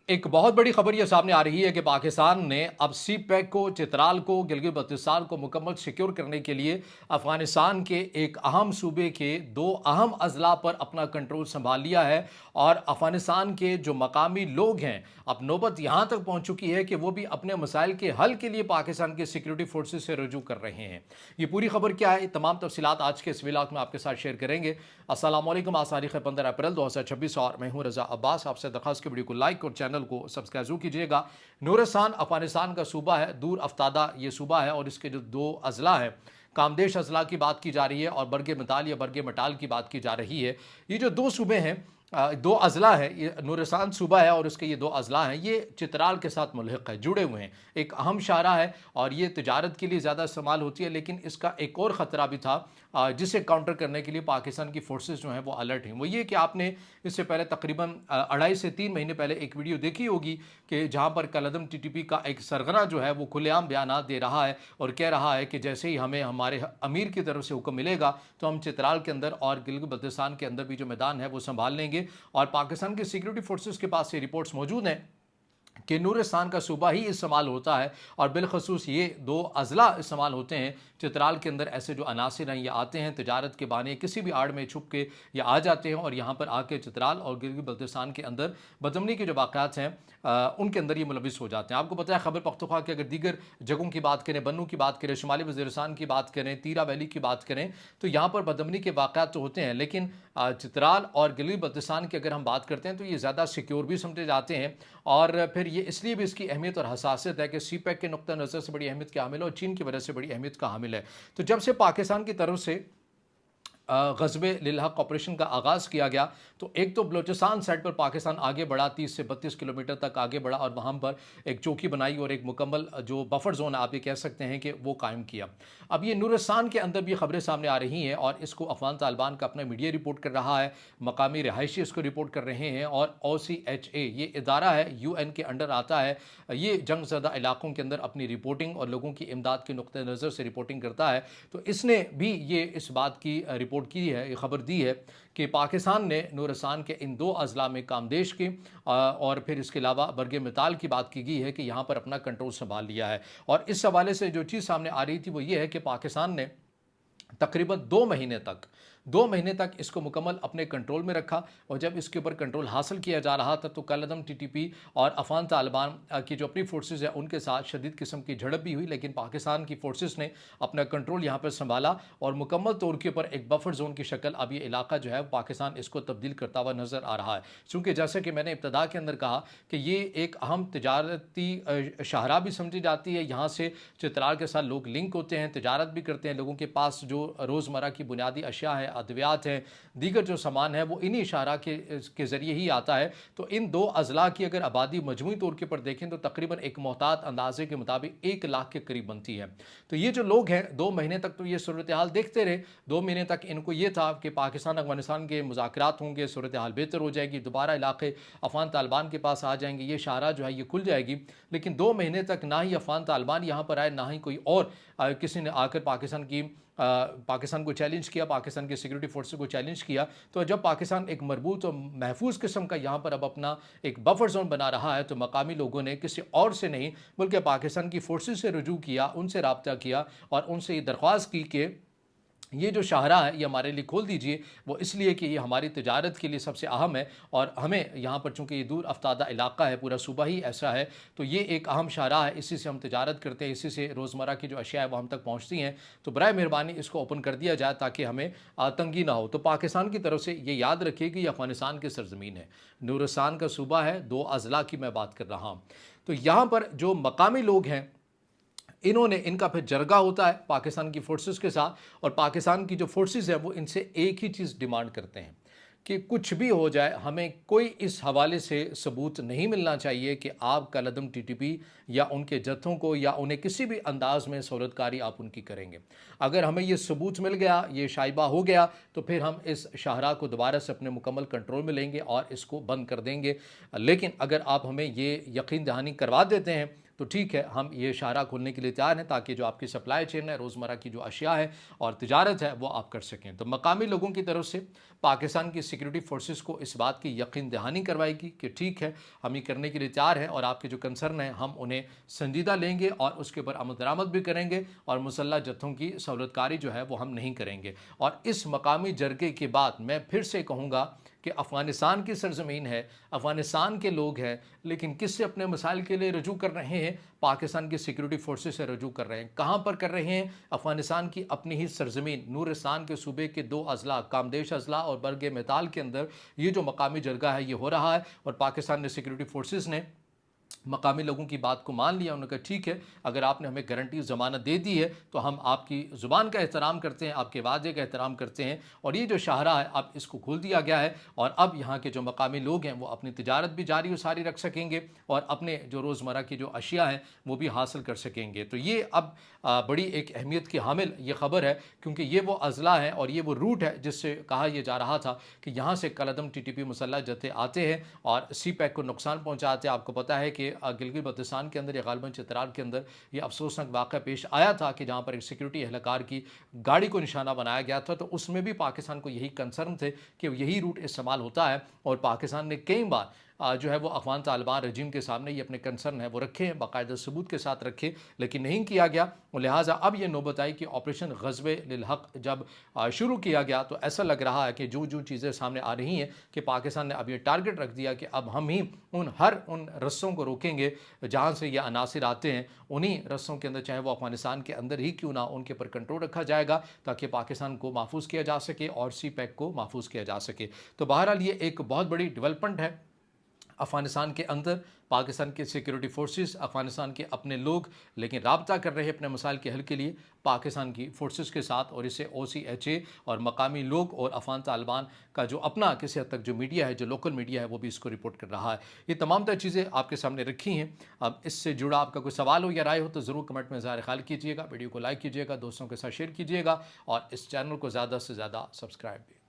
एक बहुत बड़ी खबर ये सामने आ रही है कि पाकिस्तान ने अब सी पैक को, चित्राल को, गिलगित बल्तिस्तान को मुकम्मल सिक्योर करने के लिए अफगानिस्तान के एक अहम सूबे के दो अहम अजला पर अपना कंट्रोल संभाल लिया है। और अफगानिस्तान के जो मकामी लोग हैं, अब नौबत यहाँ तक पहुँच चुकी है कि वो भी अपने मसाइल के हल के लिए पाकिस्तान के सिक्योरिटी फोर्सेज से रजू कर रहे हैं। ये पूरी खबर क्या है, तमाम तफसीलात आज के इस व्लॉग में आपके साथ शेयर करेंगे। अस्सलाम वालेकुम। आज तारीख है 15 अप्रैल 2026 और मैं हूँ रज़ा अब्बास। आपसे दरख्वास्त की वीडियो को लाइक और चैनल को सब्सक्राइब जरूर कीजिएगा। नूरस्तान अफगानिस्तान का सूबा है, दूर अफ्तादा ये सूबा है और इसके जो दो अजला है, कामदेश अजला की बात की जा रही है और बरगे मताल या बरगे मटाल की बात की जा रही है। ये जो दो सूबे हैं, दो अजला है, ये नूरस्तान सूबा है और उसके ये दो अजला हैं, ये चित्राल के साथ मुल्हिक है, जुड़े हुए हैं। एक अहम शाहराह है और ये तिजारत के लिए ज़्यादा इस्तेमाल होती है, लेकिन इसका एक और ख़तरा भी था जिसे काउंटर करने के लिए पाकिस्तान की फोर्सेस जो हैं वो अलर्ट हैं। वो ये कि आपने इससे पहले तकरीबन 2.5 से 3 महीने पहले एक वीडियो देखी होगी कि जहाँ पर कलअदम टीटीपी का एक सरगना जो है वो खुलेआम बयानात दे रहा है और कह रहा है कि जैसे ही हमें हमारे अमीर की तरफ से हुक्म मिलेगा तो हम चित्राल के अंदर और गिलगित बल्तिस्तान के अंदर भी जो मैदान है वो संभाल लेंगे। और पाकिस्तान के सिक्योरिटी फोर्सेस के पास ये रिपोर्ट्स मौजूद हैं कि नूरस्तान का सूबा ही इस्तेमाल होता है और बिलखसूस ये दो अजला इस्तेमाल होते हैं। चित्राल के अंदर ऐसे जो अनासिर हैं ये आते हैं तिजारत के बहाने, किसी भी आड़ में छुप के ये आ जाते हैं और यहाँ पर आके चित्राल और गिलगित बल्तिस्तान के अंदर बदमनी के जो वाक़यात हैं उनके अंदर ये मुलविस हो जाते हैं। आपको पता है खैबर पख्तूनख्वा की अगर दीगर जगहों की बात करें, बन्नू की बात करें, शुमाली वज़ीरिस्तान की बात करें, तीरा वैली की बात करें, तो यहाँ पर बदमनी के वाक़यात तो होते हैं, लेकिन चित्राल और गिलगित बल्तिस्तान की अगर हम बात करते हैं तो ये ज़्यादा सिक्योर भी समझे जाते हैं। और फिर ये इसलिए भी इसकी अहमियत और हसासियत है कि सी पैक के नुक्ता नज़र से बड़ी अहमियत का हामिल है और चीन की वजह से बड़ी अहमियत का हामिल है। तो जब से पाकिस्तान की तरफ से ग़ज़वे लिल हक़ ऑपरेशन का आगाज़ किया गया तो एक तो बलूचिस्तान साइड पर पाकिस्तान आगे बढ़ा, 30 से 32 किलोमीटर तक आगे बढ़ा और वहाँ पर एक चौकी बनाई और एक मुकम्मल जो बफर जोन आप ये कह सकते हैं कि वो कायम किया। अब ये नूरस्तान के अंदर भी खबरें सामने आ रही हैं और इसको अफ़गान तालिबान का अपना मीडिया रिपोर्ट कर रहा है, मकामी रिहायशी इसको रिपोर्ट कर रहे हैं और OCHA ये इदारा है, UN के अंडर आता है, ये जंग ज़दा इलाकों के अंदर अपनी रिपोर्टिंग और लोगों की इमदाद के नुक़्ते नज़र से रिपोर्टिंग करता है। तो इसने भी ये इस बात की रिपोर्ट की है, ये खबर दी है कि पाकिस्तान ने नूरस्तान के इन दो अजला में कामदेश की और फिर इसके अलावा बरगे मिताल की बात की गई है कि यहाँ पर अपना कंट्रोल संभाल लिया है। और इस हवाले से जो चीज़ सामने आ रही थी वो ये है कि पाकिस्तान ने तकरीबन 2 महीने तक इसको मुकम्मल अपने कंट्रोल में रखा और जब इसके ऊपर कंट्रोल हासिल किया जा रहा था तो कलअदम टीटीपी और अफ़गान तालिबान की जो अपनी फोर्सेस हैं उनके साथ शदीद किस्म की झड़प भी हुई, लेकिन पाकिस्तान की फोर्सेस ने अपना कंट्रोल यहाँ पर संभाला और मुकम्मल तौर के ऊपर एक बफर जोन की शक्ल अब ये इलाका जो है पाकिस्तान इसको तब्दील करता हुआ नज़र आ रहा है। चूँकि जैसे कि मैंने इब्तदा के अंदर कहा कि ये एक अहम तजारती शाहरा भी समझी जाती है, यहाँ से चित्राल के साथ लोग लिंक होते हैं, तजारत भी करते हैं, लोगों के पास जो रोज़मर्रा की बुनियादी अशिया है, अद्वियात हैं, दीगर जो सामान है वो इन्हीं इशारा के ज़रिए ही आता है। तो इन दो अजला की अगर आबादी मजमूई तौर के ऊपर देखें तो तकरीबन एक मोहतात अंदाजे के मुताबिक 1 लाख के करीब बनती है। तो ये जो लोग हैं 2 महीने तक तो ये सूरत हाल देखते रहे। 2 महीने तक इनको ये था कि पाकिस्तान अफगानिस्तान के मुज़ाकरात होंगे, सूरत हाल बेहतर हो जाएगी, दोबारा इलाके अफ़गान तालिबान के पास आ जाएंगे, ये शाहरा जो है ये खुल जाएगी। लेकिन 2 महीने तक ना ही अफ़गान तालिबान यहाँ पर आए, ना ही कोई और किसी ने आकर पाकिस्तान को चैलेंज किया, पाकिस्तान के सिक्योरिटी फोर्सेस को चैलेंज किया। तो जब पाकिस्तान एक मरबूत और महफूज किस्म का यहाँ पर अब अपना एक बफर जोन बना रहा है तो मकामी लोगों ने किसी और से नहीं बल्कि पाकिस्तान की फोर्सेस से रुजू किया, उनसे रब्ता किया और उनसे ये दरख्वास्त की कि ये जो शाहरा है ये हमारे लिए खोल दीजिए। वो इसलिए कि ये हमारी तिजारत के लिए सबसे अहम है और हमें यहाँ पर चूँकि ये दूर अफ्तादा इलाका है, पूरा सूबा ही ऐसा है, तो ये एक अहम शाहरा है, इसी से हम तिजारत करते हैं, इसी से रोज़मर्रा की जो अशिया है वो हम तक पहुँचती हैं। तो बराए मेहरबानी इसको ओपन कर दिया जाए ताकि हमें तंगी ना हो। तो पाकिस्तान की तरफ से ये याद रखिए कि ये अफ़गानिस्तान की सरजमीन है, नूरस्तान का सूबा है, दो अजला की मैं बात कर रहा हूँ। तो यहाँ पर जो मकामी लोग हैं इनका फिर जरगा होता है पाकिस्तान की फोर्सेस के साथ और पाकिस्तान की जो फोर्सेस है वो इनसे एक ही चीज़ डिमांड करते हैं कि कुछ भी हो जाए हमें कोई इस हवाले से सबूत नहीं मिलना चाहिए कि आप कलअदम टीटीपी या उनके जत्थों को या उन्हें किसी भी अंदाज में सहूलतकारी आप उनकी करेंगे। अगर हमें ये सबूत मिल गया, ये शाइबा हो गया, तो फिर हम इस शाहरा को दोबारा से अपने मुकम्मल कंट्रोल में लेंगे और इसको बंद कर देंगे। लेकिन अगर आप हमें ये यकीन दहानी करवा देते हैं تو ٹھیک ہے ہم یہ شاہراہ کھولنے کے لیے تیار ہیں تاکہ جو آپ کی سپلائی چین ہے روزمرہ کی جو اشیاء ہے اور تجارت ہے وہ آپ کر سکیں۔ تو مقامی لوگوں کی طرف سے پاکستان کی سیکیورٹی فورسز کو اس بات کی یقین دہانی کروائی گی کہ ٹھیک ہے ہم یہ کرنے کے لیے تیار ہیں اور آپ کے جو کنسرن ہیں ہم انہیں سنجیدہ لیں گے اور اس کے اوپر عمل درآمد بھی کریں گے اور مسلح جتھوں کی سہولت کاری جو ہے وہ ہم نہیں کریں گے۔ اور اس مقامی جرگے کے بعد میں پھر سے کہوں گا کہ افغانستان کی سرزمین ہے، افغانستان کے لوگ ہیں، لیکن کس سے اپنے مسائل کے لیے رجوع کر رہے ہیں؟ پاکستان کی سیکیورٹی فورسز سے رجوع کر رہے ہیں۔ کہاں پر کر رہے ہیں؟ افغانستان کی اپنی ہی سرزمین نورستان کے صوبے کے 2 اضلاع کامدیش اضلاع اور برگ مہتال کے اندر یہ جو مقامی جرگہ ہے یہ ہو رہا ہے، اور پاکستان نے سیکیورٹی فورسز نے مقامی لوگوں کی بات کو مان لیا۔ انہوں نے کہا ٹھیک ہے اگر آپ نے ہمیں گارنٹی ضمانت دے دی ہے تو ہم آپ کی زبان کا احترام کرتے ہیں، آپ کے وعدے کا احترام کرتے ہیں، اور یہ جو شاہراہ ہے اب اس کو کھول دیا گیا ہے اور اب یہاں کے جو مقامی لوگ ہیں وہ اپنی تجارت بھی جاری و ساری رکھ سکیں گے اور اپنے جو روزمرہ کی جو اشیاء ہیں وہ بھی حاصل کر سکیں گے۔ تو یہ اب بڑی ایک اہمیت کی حامل یہ خبر ہے، کیونکہ یہ وہ اضلاع ہے اور یہ وہ روٹ ہے جس سے کہا یہ جا رہا تھا کہ یہاں سے کالعدم ٹی ٹی پی مسلح جتھے آتے ہیں اور سی پیک کو نقصان پہنچاتے ہیں۔ آپ کو پتہ ہے کہ گلگت بلتستان کے اندر یا غالباً چترال کے اندر یہ افسوسناک واقعہ پیش آیا تھا کہ جہاں پر ایک سیکیورٹی اہلکار کی گاڑی کو نشانہ بنایا گیا تھا، تو اس میں بھی پاکستان کو یہی کنسرن تھے کہ یہی روٹ استعمال ہوتا ہے، اور پاکستان نے کئی بار جو ہے وہ افغان طالبان رجیم کے سامنے یہ اپنے کنسرن ہے وہ رکھے ہیں، باقاعدہ ثبوت کے ساتھ رکھے، لیکن نہیں کیا گیا، اور لہٰذا اب یہ نوبت آئی کہ آپریشن غزوہ للحق جب شروع کیا گیا تو ایسا لگ رہا ہے کہ جو چیزیں سامنے آ رہی ہیں کہ پاکستان نے اب یہ ٹارگٹ رکھ دیا کہ اب ہم ہی ان رسوں کو روکیں گے جہاں سے یہ عناصر آتے ہیں، انہی رسوں کے اندر چاہے وہ افغانستان کے اندر ہی کیوں نہ ان کے پر کنٹرول رکھا جائے گا تاکہ پاکستان کو محفوظ کیا جا سکے اور سی پیک کو محفوظ کیا جا سکے۔ تو بہرحال یہ ایک بہت بڑی ڈیولپمنٹ ہے افغانستان کے اندر۔ پاکستان کے سیکیورٹی فورسز افغانستان کے اپنے لوگ لیکن رابطہ کر رہے ہیں اپنے مسائل کے حل کے لیے پاکستان کی فورسز کے ساتھ، اور اسے OCHA اور مقامی لوگ اور افغان طالبان کا جو اپنا کسی حد تک جو میڈیا ہے، جو لوکل میڈیا ہے، وہ بھی اس کو رپورٹ کر رہا ہے۔ یہ تمام تر چیزیں آپ کے سامنے رکھی ہیں۔ اب اس سے جڑا آپ کا کوئی سوال ہو یا رائے ہو تو ضرور کمنٹ میں اظہار خیال کیجیے گا، ویڈیو کو لائک کیجیے گا، دوستوں کے ساتھ شیئر کیجیے گا، اور اس چینل کو زیادہ سے زیادہ سبسکرائب بھی۔